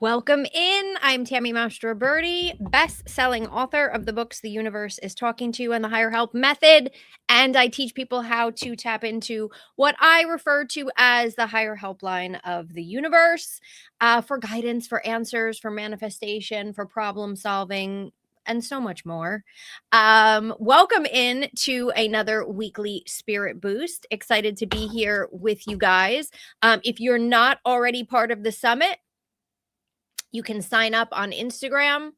Welcome in. I'm Tammy Mastroberti, best-selling author of the books The Universe is Talking to and the Higher Help Method, and I teach people how to tap into what I refer to as the higher helpline of the universe, for guidance, for answers, for manifestation, for problem solving, and so much more. Welcome in to another weekly spirit boost. Excited to be here with you guys. If you're not already part of the summit, you can sign up on Instagram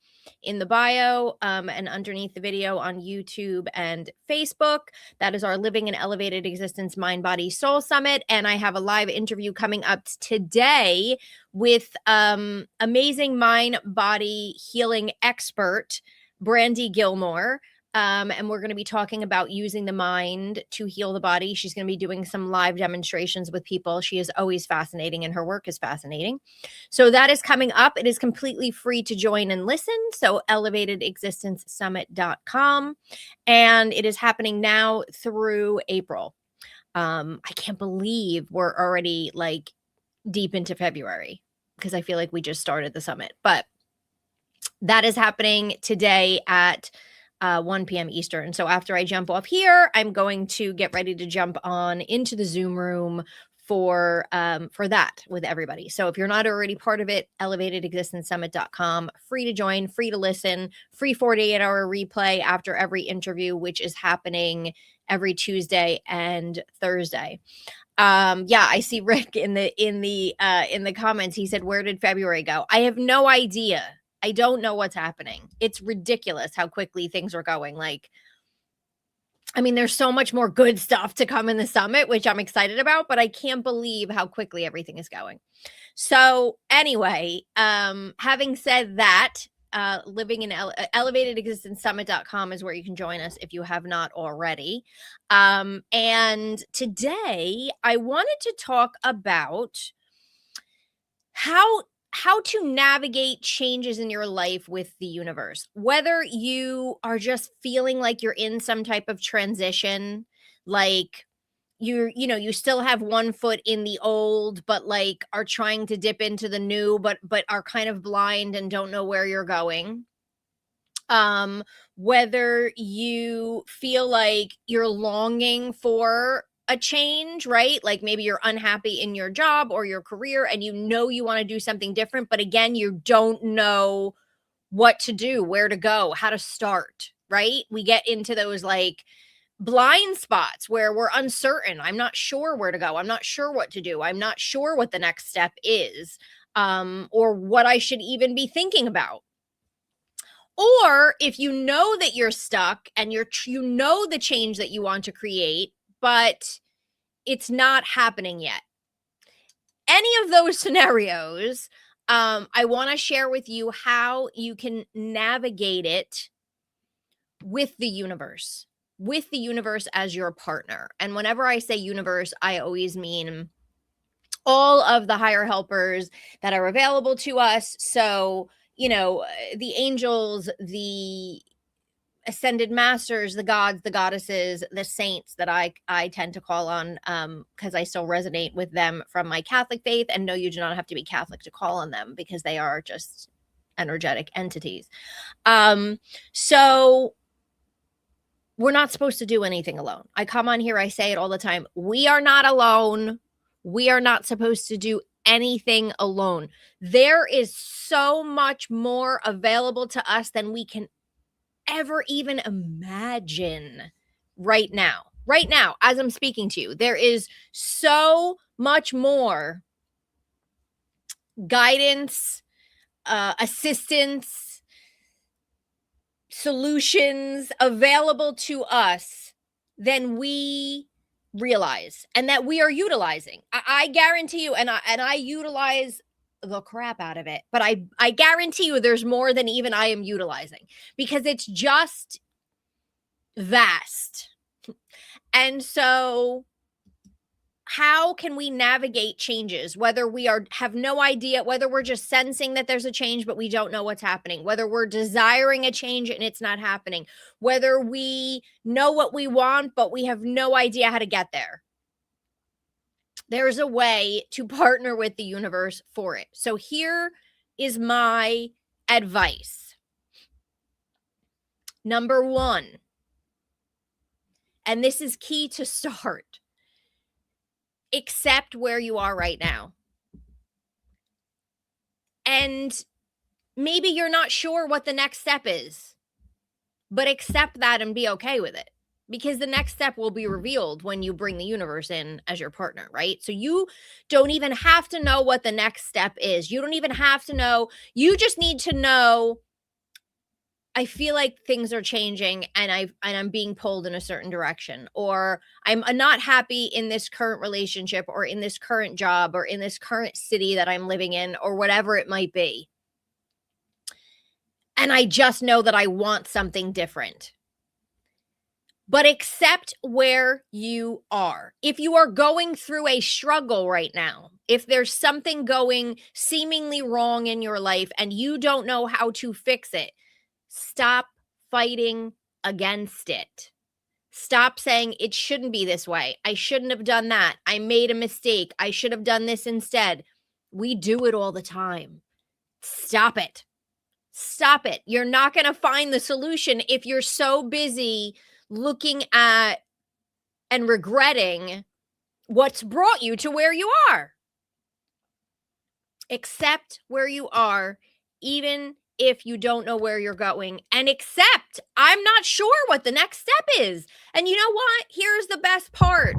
in the bio and underneath the video on YouTube and Facebook. That is our Living an Elevated Existence Mind, Body, Soul Summit. And I have a live interview coming up today with amazing mind, body healing expert, Brandy Gilmore. And we're going to be talking about using the mind to heal the body. She's going to be doing some live demonstrations with people. She is always fascinating and her work is fascinating. So that is coming up. It is completely free to join and listen. So elevatedexistencesummit.com. And it is happening now through April. I can't believe we're already like deep into February because I feel like we just started the summit. But that is happening today at 1 p.m. Eastern. So after I jump off here, I'm going to get ready to jump on into the Zoom room for that with everybody. So if you're not already part of it, elevatedexistencesummit.com, free to join, free to listen, free 48-hour replay after every interview, which is happening every Tuesday and Thursday. Yeah, I see Rick in the comments. He said, "Where did February go?" I have no idea. I don't know what's happening. It's ridiculous how quickly things are going. Like, I mean, there's so much more good stuff to come in the summit, which I'm excited about, but I can't believe how quickly everything is going. So anyway, having said that, living in elevatedexistencesummit.com is where you can join us if you have not already. And today I wanted to talk about how to navigate changes in your life with the universe, whether you are just feeling like you're in some type of transition, like you still have one foot in the old but like are trying to dip into the new but are kind of blind and don't know where you're going. Whether you feel like you're longing for a change, right? Like maybe you're unhappy in your job or your career and you know you want to do something different, but again, you don't know what to do, where to go, how to start, right? We get into those like blind spots where we're uncertain. I'm not sure where to go. I'm not sure what to do. I'm not sure what the next step is, or what I should even be thinking about. Or if you know that you're stuck and you know the change that you want to create, but it's not happening yet. Any of those scenarios, I want to share with you how you can navigate it with the universe as your partner. And whenever I say universe, I always mean all of the higher helpers that are available to us. So, the angels, the ascended masters, the gods, the goddesses, the saints that I tend to call on, because I still resonate with them from my Catholic faith. And no, you do not have to be Catholic to call on them because they are just energetic entities. So we're not supposed to do anything alone. I come on here, I say it all the time. We are not alone. We are not supposed to do anything alone. There is so much more available to us than we can ever even imagine right now. Right now, as I'm speaking to you, there is so much more guidance, assistance, solutions available to us than we realize and that we are utilizing. I guarantee you, and I utilize the crap out of it, but I guarantee you there's more than even I am utilizing because it's just vast. And so how can we navigate changes, whether we have no idea, whether we're just sensing that there's a change but we don't know what's happening, whether we're desiring a change and it's not happening, whether we know what we want but we have no idea how to get there? There's a way to partner with the universe for it. So here is my advice. Number one, and this is key to start, accept where you are right now. And maybe you're not sure what the next step is, but accept that and be okay with it, because the next step will be revealed when you bring the universe in as your partner, right? So you don't even have to know what the next step is. You don't even have to know. You just need to know, I feel like things are changing and I'm being pulled in a certain direction, or I'm not happy in this current relationship or in this current job or in this current city that I'm living in, or whatever it might be. And I just know that I want something different. But accept where you are. If you are going through a struggle right now, if there's something going seemingly wrong in your life and you don't know how to fix it, stop fighting against it. Stop saying it shouldn't be this way. I shouldn't have done that. I made a mistake. I should have done this instead. We do it all the time. Stop it. Stop it. You're not going to find the solution if you're so busy looking at and regretting what's brought you to where you are. Accept where you are, even if you don't know where you're going, and accept, I'm not sure what the next step is. And you know what? Here's the best part.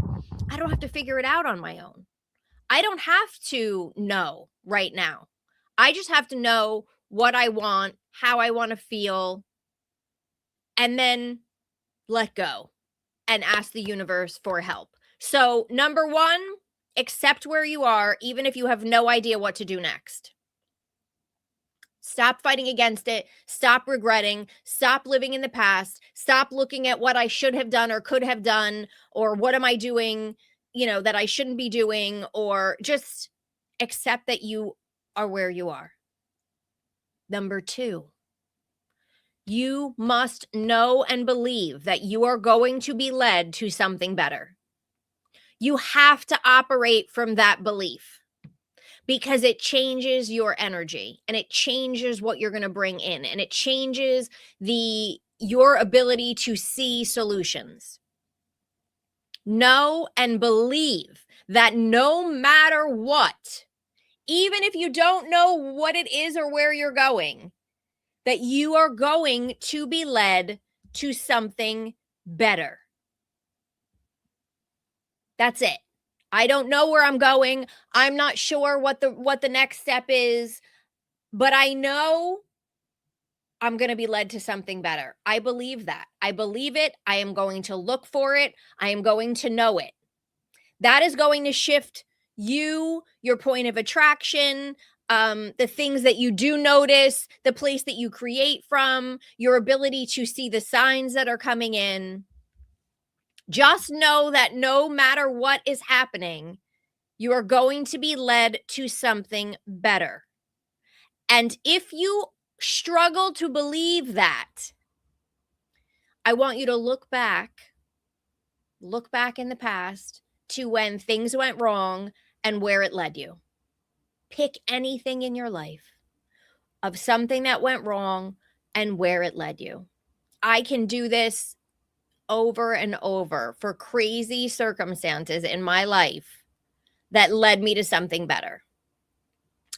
I don't have to figure it out on my own. I don't have to know right now. I just have to know what I want, how I want to feel, and then let go and ask the universe for help. So, number one, accept where you are, even if you have no idea what to do next. Stop fighting against it. Stop regretting. Stop living in the past. Stop looking at what I should have done or could have done, or what am I doing, that I shouldn't be doing, or just accept that you are where you are. Number two, you must know and believe that you are going to be led to something better. You have to operate from that belief, because it changes your energy and it changes what you're going to bring in, and it changes your ability to see solutions. Know and believe that no matter what, even if you don't know what it is or where you're going, that you are going to be led to something better. That's it. I don't know where I'm going. I'm not sure what the next step is, but I know I'm going to be led to something better. I believe that. I believe it. I am going to look for it. I am going to know it. That is going to shift you, your point of attraction, the things that you do notice, the place that you create from, your ability to see the signs that are coming in. Just know that no matter what is happening, you are going to be led to something better. And if you struggle to believe that, I want you to look back in the past to when things went wrong and where it led you. Pick anything in your life of something that went wrong and where it led you. I can do this over and over for crazy circumstances in my life that led me to something better.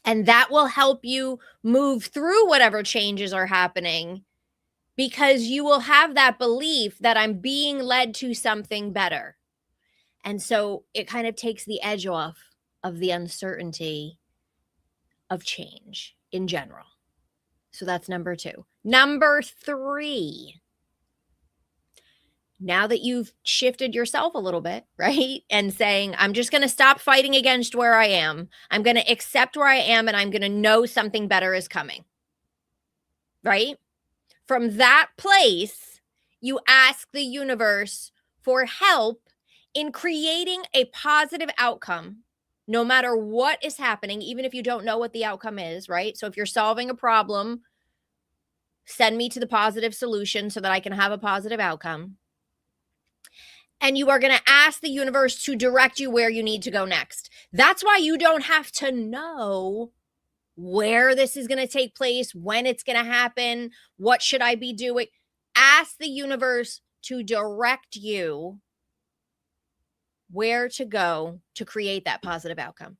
And that will help you move through whatever changes are happening, because you will have that belief that I'm being led to something better. And so it kind of takes the edge off of the uncertainty of change in general. So that's number two. Number three, now that you've shifted yourself a little bit, right? And saying, I'm just going to stop fighting against where I am. I'm going to accept where I am, and I'm going to know something better is coming, right? From that place, you ask the universe for help in creating a positive outcome, no matter what is happening, even if you don't know what the outcome is, right? So if you're solving a problem, send me to the positive solution so that I can have a positive outcome. And you are going to ask the universe to direct you where you need to go next. That's why you don't have to know where this is going to take place, when it's going to happen, what should I be doing? Ask the universe to direct you where to go to create that positive outcome.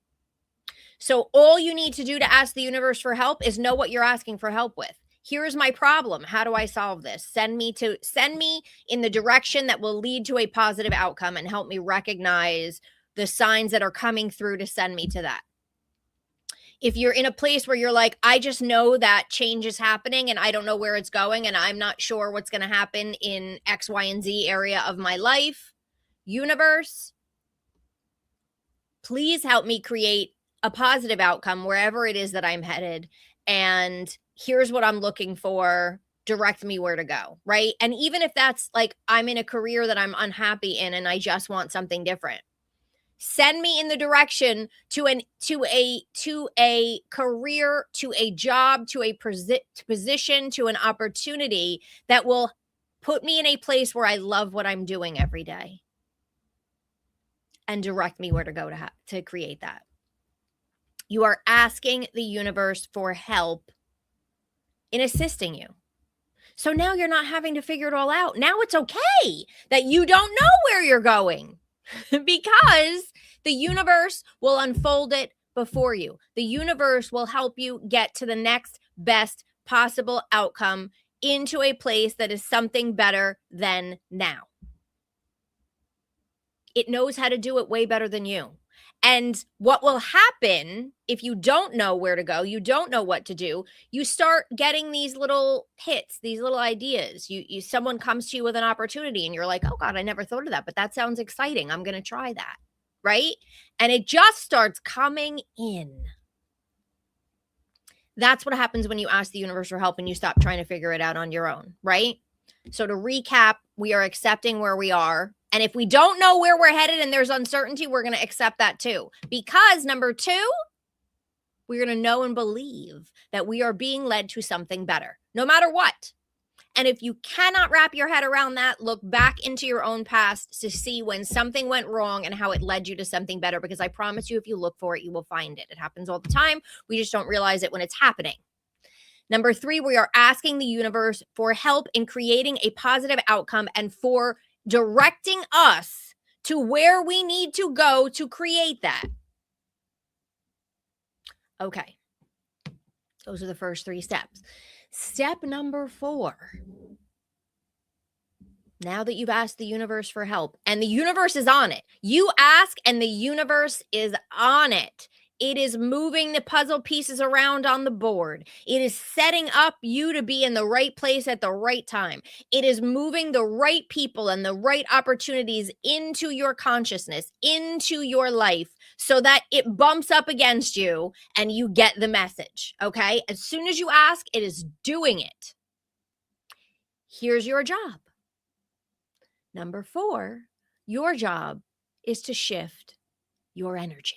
So all you need to do to ask the universe for help is know what you're asking for help with. Here's my problem. How do I solve this? Send me in the direction that will lead to a positive outcome and help me recognize the signs that are coming through to send me to that. If you're in a place where you're like, I just know that change is happening and I don't know where it's going and I'm not sure what's going to happen in X, Y, and Z area of my life, universe, please help me create a positive outcome wherever it is that I'm headed. And here's what I'm looking for. Direct me where to go, right? And even if that's like I'm in a career that I'm unhappy in and I just want something different, send me in the direction to a career, to a job, to a position, to an opportunity that will put me in a place where I love what I'm doing every day, and direct me where to go to create that. You are asking the universe for help in assisting you. So now you're not having to figure it all out. Now it's okay that you don't know where you're going because the universe will unfold it before you. The universe will help you get to the next best possible outcome into a place that is something better than now. It knows how to do it way better than you. And what will happen if you don't know where to go, you don't know what to do, you start getting these little hits, these little ideas. Someone comes to you with an opportunity and you're like, oh God, I never thought of that, but that sounds exciting. I'm going to try that. Right? And it just starts coming in. That's what happens when you ask the universe for help and you stop trying to figure it out on your own, right? So to recap, we are accepting where we are. And if we don't know where we're headed and there's uncertainty, we're going to accept that too. Because number 2, we're going to know and believe that we are being led to something better, no matter what. And if you cannot wrap your head around that, look back into your own past to see when something went wrong and how it led you to something better. Because I promise you, if you look for it, you will find it. It happens all the time. We just don't realize it when it's happening. Number 3, we are asking the universe for help in creating a positive outcome and for directing us to where we need to go to create that. Okay. Those are the first 3 steps. Step number 4. Now that you've asked the universe for help, and the universe is on it. You ask and the universe is on it. It is moving the puzzle pieces around on the board. It is setting up you to be in the right place at the right time. It is moving the right people and the right opportunities into your consciousness, into your life, so that it bumps up against you and you get the message, okay? As soon as you ask, it is doing it. Here's your job. Number 4, your job is to shift your energy.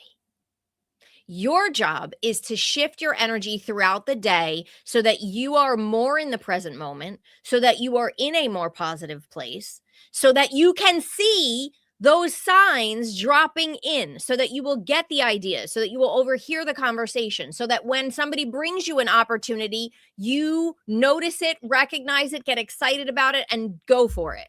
Your job is to shift your energy throughout the day so that you are more in the present moment, so that you are in a more positive place, so that you can see those signs dropping in, so that you will get the ideas, so that you will overhear the conversation, so that when somebody brings you an opportunity, you notice it, recognize it, get excited about it, and go for it.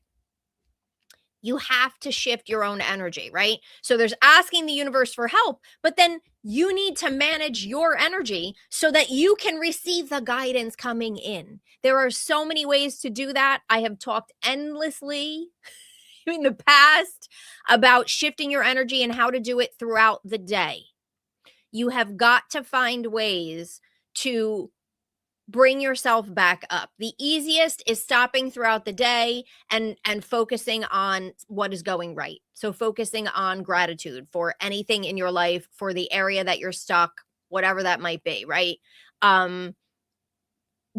You have to shift your own energy, right? So there's asking the universe for help, but then you need to manage your energy so that you can receive the guidance coming in. There are so many ways to do that. I have talked endlessly in the past about shifting your energy and how to do it throughout the day. You have got to find ways to bring yourself back up. The easiest is stopping throughout the day and focusing on what is going right. So focusing on gratitude for anything in your life, for the area that you're stuck, whatever that might be, right?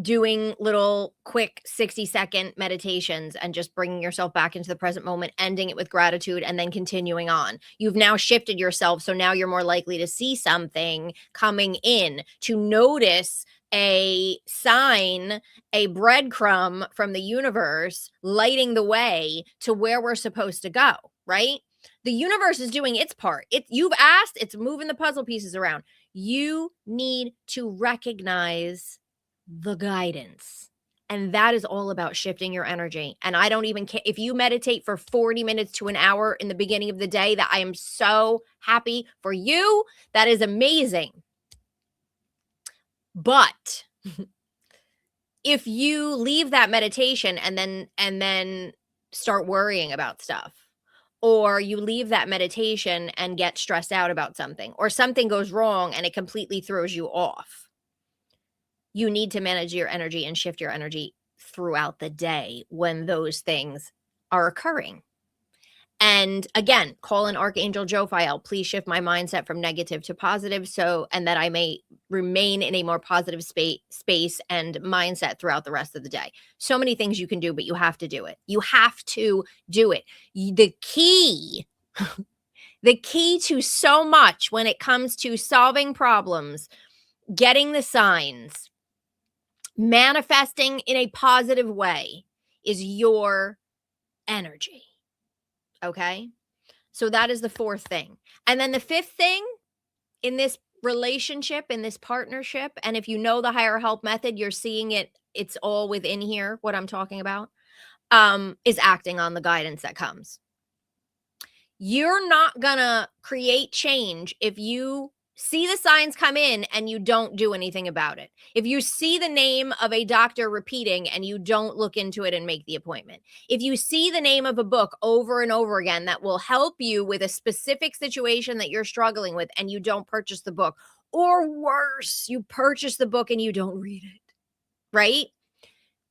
Doing little quick 60-second meditations and just bringing yourself back into the present moment, ending it with gratitude, and then continuing on. You've now shifted yourself, so now you're more likely to see something coming in, to notice a sign, a breadcrumb from the universe lighting the way to where we're supposed to go, right? The universe is doing its part. You've asked, it's moving the puzzle pieces around. You need to recognize the guidance. And that is all about shifting your energy. And I don't even care if you meditate for 40 minutes to an hour in the beginning of the day, that I am so happy for you. That is amazing. But if you leave that meditation and then start worrying about stuff, or you leave that meditation and get stressed out about something, or something goes wrong and it completely throws you off, you need to manage your energy and shift your energy throughout the day when those things are occurring. And again, call in Archangel Jophiel, please shift my mindset from negative to positive, and that I may remain in a more positive space and mindset throughout the rest of the day. So many things you can do, but you have to do it. You have to do it. The key to so much when it comes to solving problems, getting the signs, manifesting in a positive way, is your energy. Okay? So that is the fourth thing. And then the fifth thing in this relationship, in this partnership, and if you know the higher help method, you're seeing it, it's all within here, what I'm talking about, is acting on the guidance that comes. You're not gonna create change if you see the signs come in and you don't do anything about it. If you see the name of a doctor repeating and you don't look into it and make the appointment. If you see the name of a book over and over again that will help you with a specific situation that you're struggling with and you don't purchase the book, or worse, you purchase the book and you don't read it, right?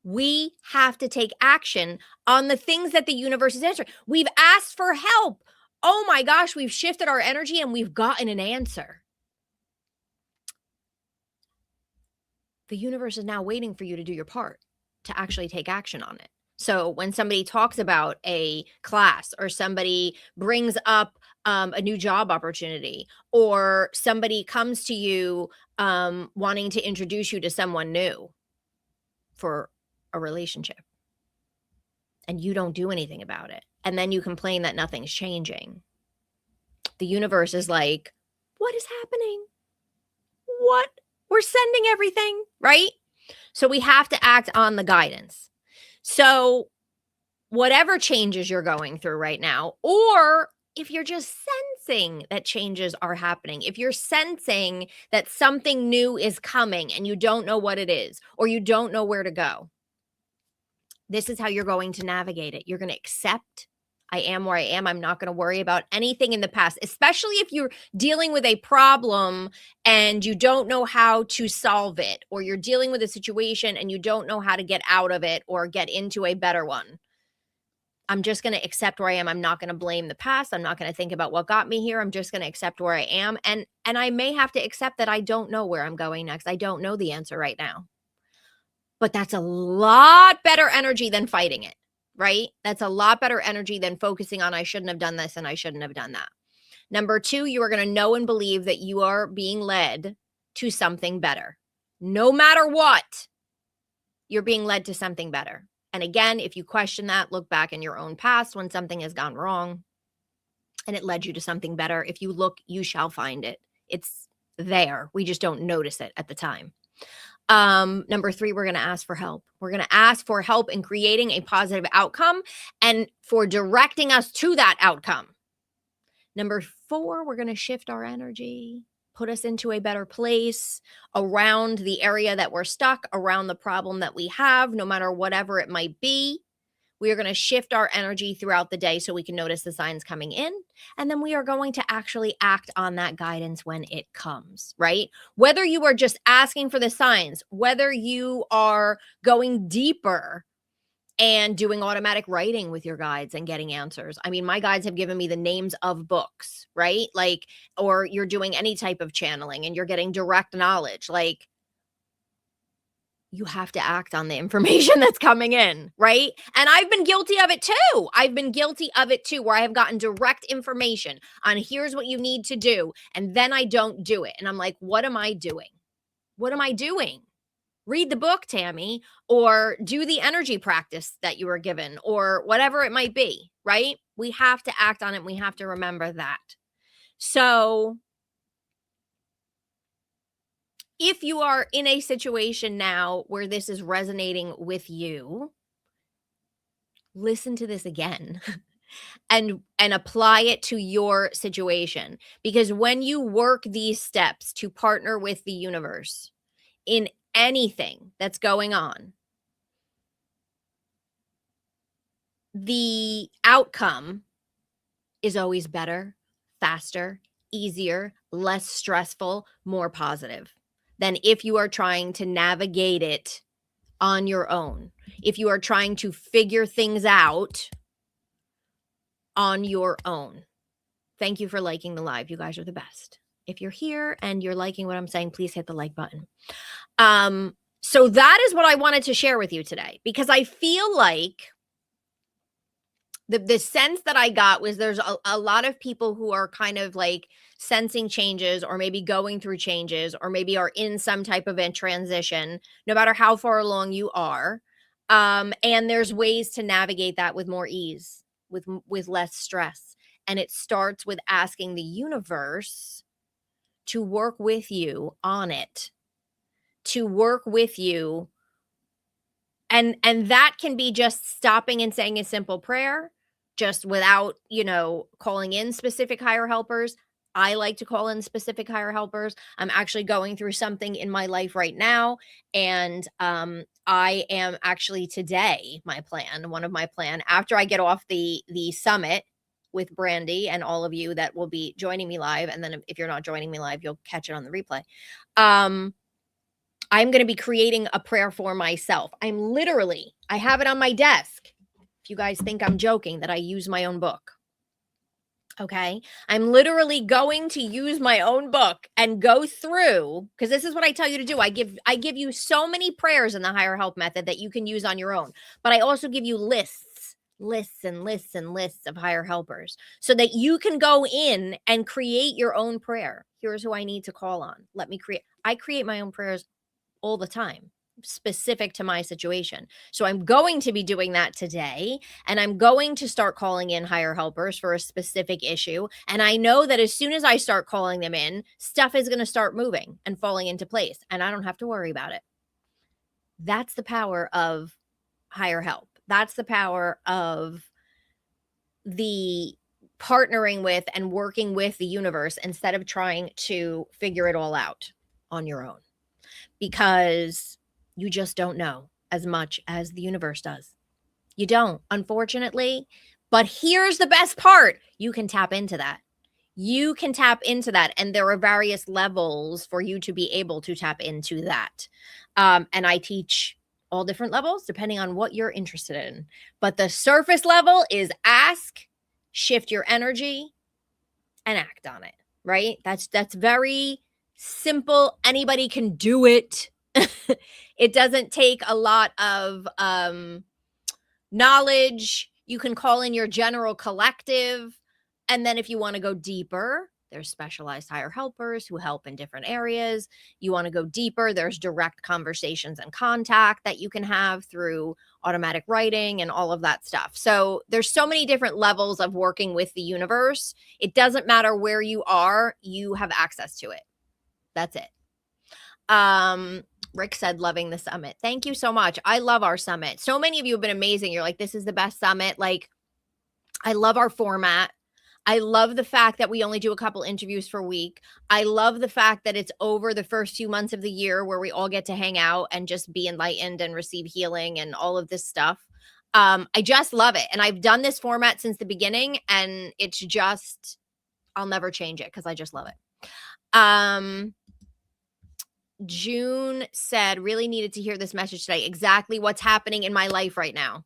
We have to take action on the things that the universe is answering. We've asked for help. Oh my gosh, we've shifted our energy and we've gotten an answer. The universe is now waiting for you to do your part, to actually take action on it. So when somebody talks about a class, or somebody brings up a new job opportunity, or somebody comes to you wanting to introduce you to someone new for a relationship, and you don't do anything about it, and then you complain that nothing's changing, the universe is like, what is happening? What? We're sending everything, right? So we have to act on the guidance. So whatever changes you're going through right now, or if you're just sensing that changes are happening, if you're sensing that something new is coming and you don't know what it is, or you don't know where to go, this is how you're going to navigate it. You're going to accept, I am where I am. I'm not going to worry about anything in the past, especially if you're dealing with a problem and you don't know how to solve it, or you're dealing with a situation and you don't know how to get out of it or get into a better one. I'm just going to accept where I am. I'm not going to blame the past. I'm not going to think about what got me here. I'm just going to accept where I am. And I may have to accept that I don't know where I'm going next. I don't know the answer right now. But that's a lot better energy than fighting it. Right? That's a lot better energy than focusing on I shouldn't have done this and I shouldn't have done that. Number 2, you are going to know and believe that you are being led to something better. No matter what, you're being led to something better. And again, if you question that, look back in your own past when something has gone wrong and it led you to something better. If you look, you shall find it. It's there. We just don't notice it at the time. Number 3, we're going to ask for help. We're going to ask for help in creating a positive outcome and for directing us to that outcome. Number 4, we're going to shift our energy, put us into a better place around the area that we're stuck, around the problem that we have, no matter whatever it might be. We are going to shift our energy throughout the day so we can notice the signs coming in. And then we are going to actually act on that guidance when it comes, right? Whether you are just asking for the signs, whether you are going deeper and doing automatic writing with your guides and getting answers. I mean, my guides have given me the names of books, right? Like, or you're doing any type of channeling and you're getting direct knowledge, like, you have to act on the information that's coming in, right? And I've been guilty of it too. I've been guilty of it too, where I have gotten direct information on here's what you need to do. And then I don't do it. And I'm like, what am I doing? What am I doing? Read the book, Tammy, or do the energy practice that you were given, or whatever it might be, right? We have to act on it. We have to remember that. So if you are in a situation now where this is resonating with you, listen to this again and apply it to your situation, because when you work these steps to partner with the universe in anything that's going on, the outcome is always better, faster, easier, less stressful, more positive than if you are trying to navigate it on your own. If you are trying to figure things out on your own. Thank you for liking the live. You guys are the best. If you're here and you're liking what I'm saying, please hit the like button. So that is what I wanted to share with you today, because I feel like the sense that I got was there's a lot of people who are kind of like sensing changes, or maybe going through changes, or maybe are in some type of a transition, no matter how far along you are. And there's ways to navigate that with more ease, with less stress. And it starts with asking the universe to work with you on it, to work with you. And that can be just stopping and saying a simple prayer, just without, calling in specific higher helpers. I like to call in specific higher helpers. I'm actually going through something in my life right now. And I am actually today, one of my plan, after I get off the summit with Brandy and all of you that will be joining me live. And then if you're not joining me live, you'll catch it on the replay. I'm going to be creating a prayer for myself. I have it on my desk. If you guys think I'm joking that I use my own book. Okay. I'm literally going to use my own book and go through, because this is what I tell you to do. I give you so many prayers in the higher help method that you can use on your own, but I also give you lists and lists of higher helpers so that you can go in and create your own prayer. Here's who I need to call on. I create my own prayers all the time, specific to my situation. So I'm going to be doing that today, and I'm going to start calling in higher helpers for a specific issue. And I know that as soon as I start calling them in, stuff is going to start moving and falling into place, and I don't have to worry about it. That's the power of higher help. That's the power of the partnering with and working with the universe instead of trying to figure it all out on your own, because you just don't know as much as the universe does. You don't, unfortunately. But here's the best part. You can tap into that. And there are various levels for you to be able to tap into that. And I teach all different levels depending on what you're interested in. But the surface level is ask, shift your energy, and act on it, right? That's very simple. Anybody can do it. It doesn't take a lot of knowledge. You can call in your general collective. And then if you want to go deeper, there's specialized higher helpers who help in different areas. You want to go deeper, there's direct conversations and contact that you can have through automatic writing and all of that stuff. So there's so many different levels of working with the universe. It doesn't matter where you are, you have access to it. That's it. Rick said, loving the summit. Thank you so much. I love our summit. So many of you have been amazing. You're like, this is the best summit. Like, I love our format. I love the fact that we only do a couple interviews per week. I love the fact that it's over the first few months of the year where we all get to hang out and just be enlightened and receive healing and all of this stuff. I just love it. And I've done this format since the beginning, and it's just, I'll never change it because I just love it. June said, really needed to hear this message today. Exactly what's happening in my life right now.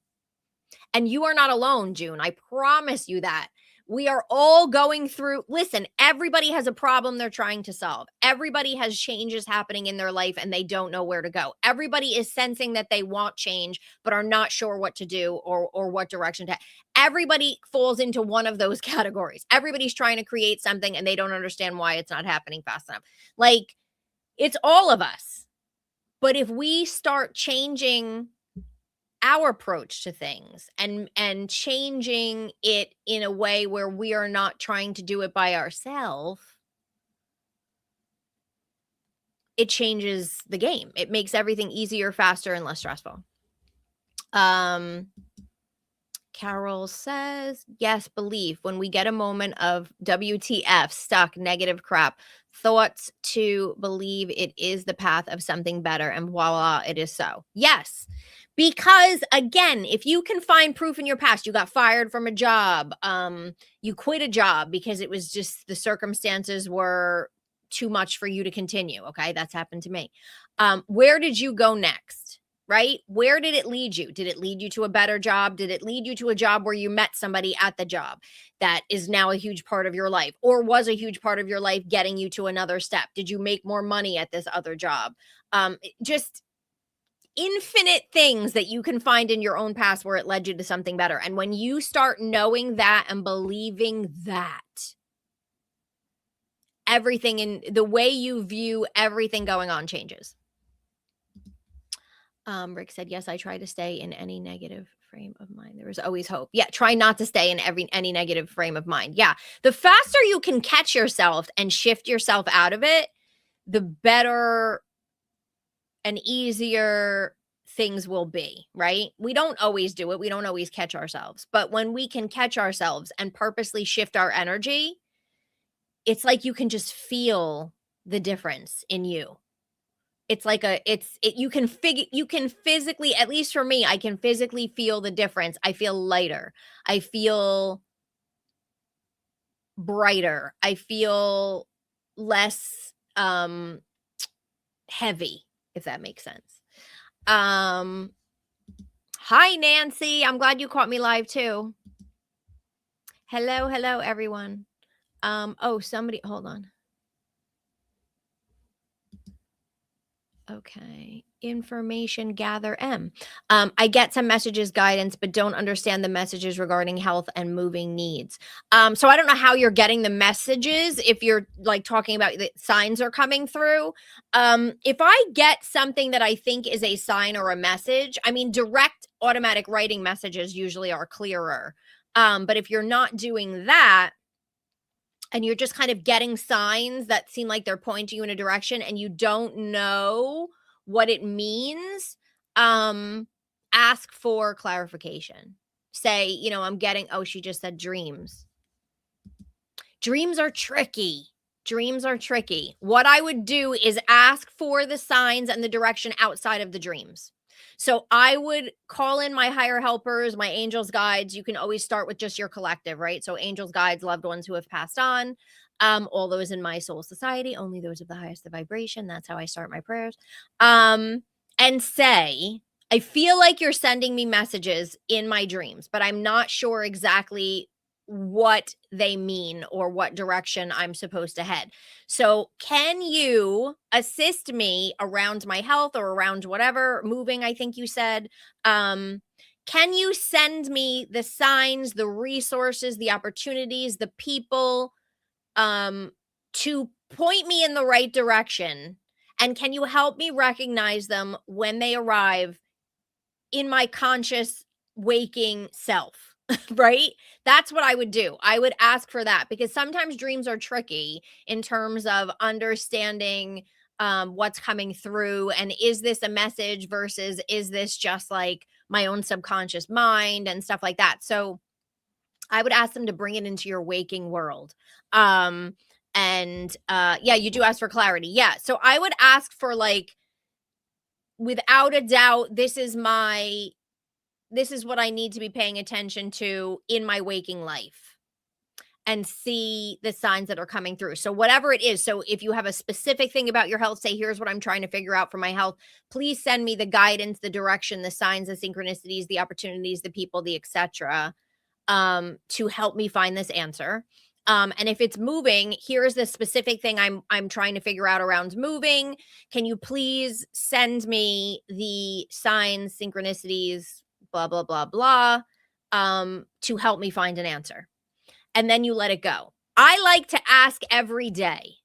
And you are not alone, June. I promise you that. We are all going through, listen, everybody has a problem they're trying to solve. Everybody has changes happening in their life and they don't know where to go. Everybody is sensing that they want change, but are not sure what to do or what direction to. Everybody falls into one of those categories. Everybody's trying to create something and they don't understand why it's not happening fast enough. Like, it's all of us. But if we start changing our approach to things and changing it in a way where we are not trying to do it by ourselves, it changes the game. It makes everything easier, faster, and less stressful. Carol says, yes, belief. When we get a moment of WTF, stuck, negative crap, thoughts to believe it is the path of something better, and voila, it is so. Yes. Because again, if you can find proof in your past, you got fired from a job, you quit a job because it was just the circumstances were too much for you to continue. Okay. That's happened to me. Where did you go next? Right? Where did it lead you? Did it lead you to a better job? Did it lead you to a job where you met somebody at the job that is now a huge part of your life, or was a huge part of your life getting you to another step? Did you make more money at this other job? Just infinite things that you can find in your own past where it led you to something better. And when you start knowing that and believing that, everything in the way you view everything going on changes. Rick said, yes, I try to stay in any negative frame of mind. There is always hope. Yeah, try not to stay in any negative frame of mind. Yeah, the faster you can catch yourself and shift yourself out of it, the better and easier things will be, right? We don't always do it. We don't always catch ourselves. But when we can catch ourselves and purposely shift our energy, it's like you can just feel the difference in you. It's like you can physically, at least for me, I can physically feel the difference. I feel lighter. I feel brighter. I feel less heavy, if that makes sense. Hi, Nancy. I'm glad you caught me live too. Hello, everyone. Somebody, hold on. Okay. Information gather M. I get some messages, guidance, but don't understand the messages regarding health and moving needs. So I don't know how you're getting the messages if you're like talking about the signs are coming through. If I get something that I think is a sign or a message, I mean, direct automatic writing messages usually are clearer. But if you're not doing that, and you're just kind of getting signs that seem like they're pointing you in a direction and you don't know what it means, ask for clarification. Say, I'm getting, she just said dreams. Dreams are tricky. Dreams are tricky. What I would do is ask for the signs and the direction outside of the dreams. So I would call in my higher helpers, my angels, guides. You can always start with just your collective, right? So angels, guides, loved ones who have passed on, all those in my soul society, only those of the highest vibration. That's how I start my prayers. And say, I feel like you're sending me messages in my dreams, but I'm not sure exactly what they mean or what direction I'm supposed to head. So can you assist me around my health or around whatever moving, I think you said, can you send me the signs, the resources, the opportunities, the people, to point me in the right direction? And can you help me recognize them when they arrive in my conscious waking self? Right? That's what I would do. I would ask for that because sometimes dreams are tricky in terms of understanding what's coming through. And is this a message versus is this just like my own subconscious mind and stuff like that? So I would ask them to bring it into your waking world. Yeah, you do ask for clarity. Yeah. So I would ask for like, without a doubt, this is what I need to be paying attention to in my waking life and see the signs that are coming through. So whatever it is. So if you have a specific thing about your health, say, here's what I'm trying to figure out for my health. Please send me the guidance, the direction, the signs, the synchronicities, the opportunities, the people, the etc. To help me find this answer. And if it's moving, here's the specific thing I'm trying to figure out around moving. Can you please send me the signs, synchronicities, blah, blah, blah, blah, to help me find an answer? And then you let it go. I like to ask every day.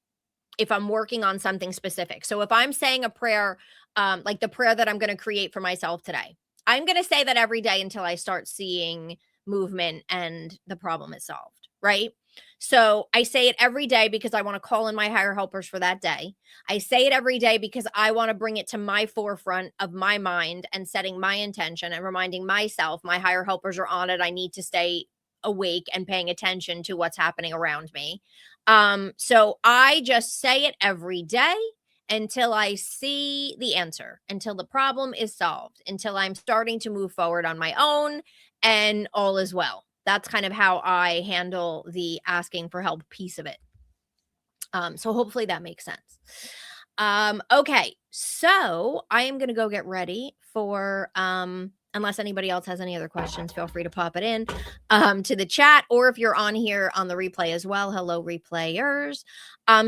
if I'm working on something specific. So if I'm saying a prayer, like the prayer that I'm going to create for myself today, I'm going to say that every day until I start seeing movement and the problem is solved, right? So I say it every day because I want to call in my higher helpers for that day. I say it every day because I want to bring it to my forefront of my mind and setting my intention and reminding myself my higher helpers are on it. I need to stay awake and paying attention to what's happening around me. So I just say it every day until I see the answer, until the problem is solved, until I'm starting to move forward on my own and all is well. That's kind of how I handle the asking for help piece of it. So hopefully that makes sense. Okay, so I am going to go get ready for unless anybody else has any other questions, feel free to pop it in to the chat, or if you're on here on the replay as well, hello replayers.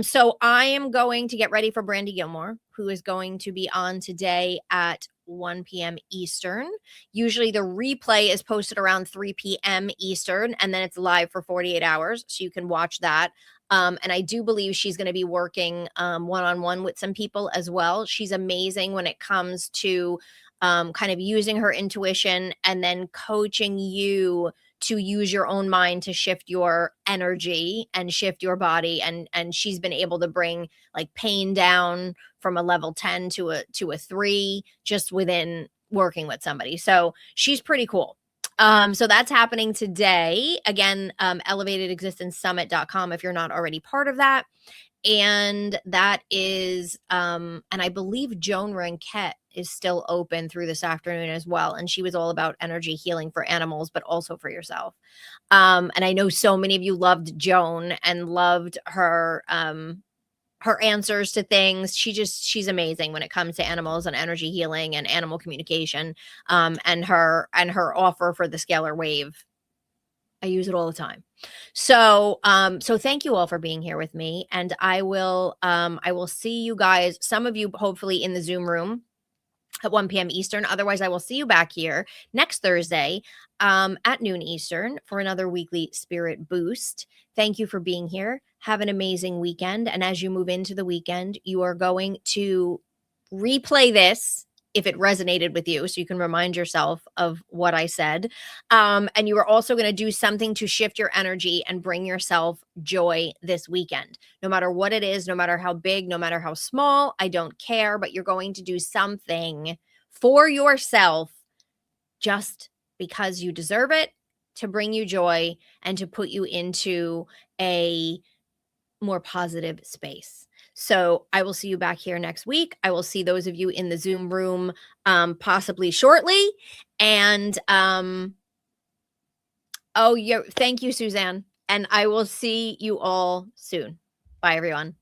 So I am going to get ready for Brandy Gilmore, who is going to be on today at 1 p.m. Eastern. Usually the replay is posted around 3 p.m. Eastern, and then it's live for 48 hours, so you can watch that. And I do believe she's going to be working one-on-one with some people as well. She's amazing when it comes to kind of using her intuition and then coaching you to use your own mind to shift your energy and shift your body. And she's been able to bring like pain down from a level 10 to a 3 just within working with somebody. So she's pretty cool. So that's happening today. Again, elevatedexistencesummit.com if you're not already part of that. And that is, and I believe Joan Ranquette is still open through this afternoon as well. And she was all about energy healing for animals, but also for yourself. And I know so many of you loved Joan and loved her answers to things. She's amazing when it comes to animals and energy healing and animal communication. And her offer for the scalar wave, I use it all the time. So thank you all for being here with me, and I will see you guys, some of you hopefully in the Zoom room at 1 p.m. Eastern. Otherwise, I will see you back here next Thursday at noon Eastern for another weekly spirit boost. Thank you for being here. Have an amazing weekend. And as you move into the weekend, you are going to replay this if it resonated with you, so you can remind yourself of what I said. And you are also going to do something to shift your energy and bring yourself joy this weekend. No matter what it is, no matter how big, no matter how small, I don't care, but you're going to do something for yourself just because you deserve it, to bring you joy and to put you into a more positive space. So I will see you back here next week. I will see those of you in the Zoom room possibly shortly. And oh, yeah, thank you, Suzanne. And I will see you all soon. Bye, everyone.